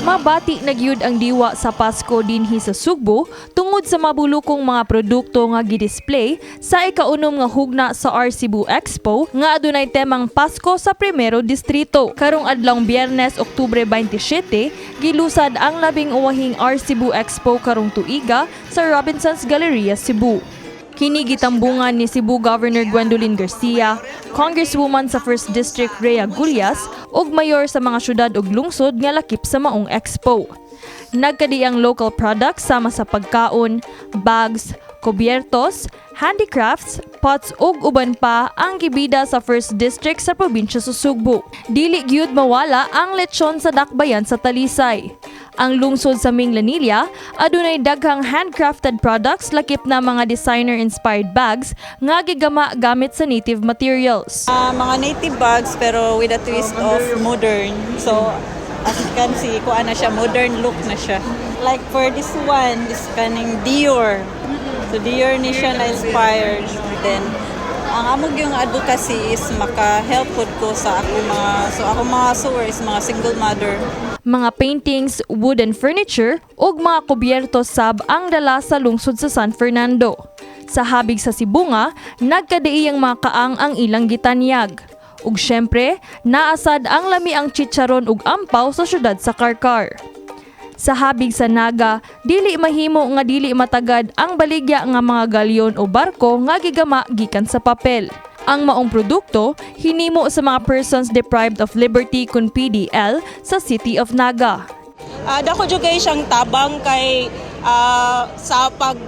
Mabati na gyud ang diwa sa Pasko dinhi sa Sugbo tungod sa mabulukong mga produkto nga gidisplay sa ikaunom nga hugna sa RCebu Expo nga adunay temang Pasko sa Primero Distrito. Karong adlawng Biyernes, Oktubre 27, gilusad ang labing uwahing RCebu Expo karong tuiga sa Robinsons Galleria, Cebu. Kini gitambungan ni Cebu Governor Gwendolyn Garcia, Congresswoman sa 1st District Rhea Gullias ug mayor sa mga syudad ug lungsod nga lakip sa maong expo. Nagkadi ang local products sama sa pagkaon, bags, kubyertos, handicrafts, pots ug uban pa ang gibida sa 1st District sa probinsya sa Sugbo. Dili gyud mawala ang lechon sa dakbayan sa Talisay. Ang lungsod sa Minglanilla adunay daghang handcrafted products lakip na mga designer-inspired bags nga gigama gamit sa native materials. Mga native bags pero with a twist of modern. So as you can see, kuha na siya, modern look na siya. Like for this one, this kaning Dior. So Dior ni siya na-inspired. Then ang amog yung advocacy is maka-help ko sa akong mga sewers, mga single mother. Mga paintings, wooden furniture ug mga kubyertos sab ang dala sa lungsod sa San Fernando. Sa habig sa Cebu nga, nagkadiiyang mga kaang ang ilang gitanyag. Ug syempre, naasad ang lami ang chicharon ug ampaw sa syudad sa Karkar. Sa habig sa Naga, dili mahimo nga dili matagad ang baligya nga mga galyon o barko nga gigama gikan sa papel. Ang maong produkto hinimo sa mga persons deprived of liberty kun PDL sa City of Naga. Dako jud kay siyang tabang kay sa pag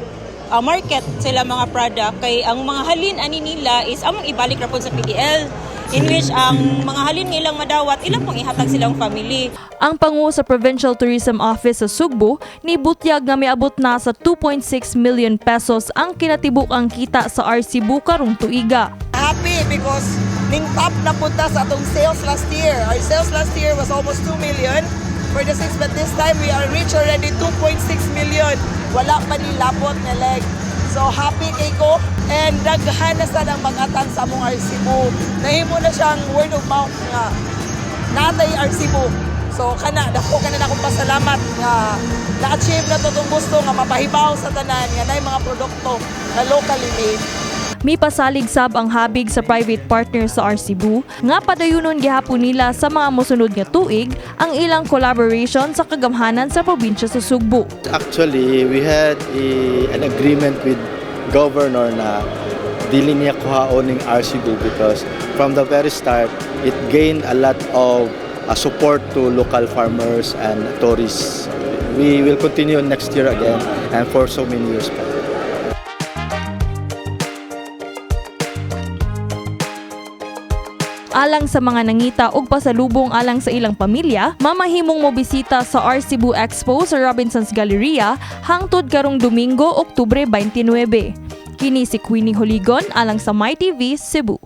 market sila mga product kay ang mga halin ani nila is among ibalik ra pod sa PDL. In which ang mga halin nga ilang madawat, ilang pang ihatag silang family. Ang pangu sa Provincial Tourism Office sa Sugbo ni butyag nga miabot na sa 2.6 million pesos ang kinatibuk-ang kita sa RCebu karong tuiga. Happy because ning top na punta sa atong sales last year. Our sales last year was almost 2 million for the 6, but this time we are reach already 2.6 million. Wala pa ni lapot na leg. So happy kay ko and daghan na sa nang mag-atan sa among RCebu. Nahimo na siyang word of mouth nga natay RCebu. So dako kana na akong pasalamat nga na-achieve na to tong gusto nga mapahibaw sa tanan nga nay mga produkto na locally made. May pasalig sab ang habig sa private partner sa RCebu nga padayunon gihapon nila sa mga mosunod nga tuig ang ilang collaboration sa kagamhanan sa probinsya sa Sugbo. Actually, we had an agreement with governor na dili niya kuhaon ng RCebu because from the very start, it gained a lot of support to local farmers and tourists. We will continue next year again and for so many years pa. Alang sa mga nangita ug pasalubong alang sa ilang pamilya, mamahimong mobisita sa RCebu Expo sa Robinsons Galleria hangtod karong Domingo, Oktubre 29. Kini si Queenie Holigon alang sa MyTV Cebu.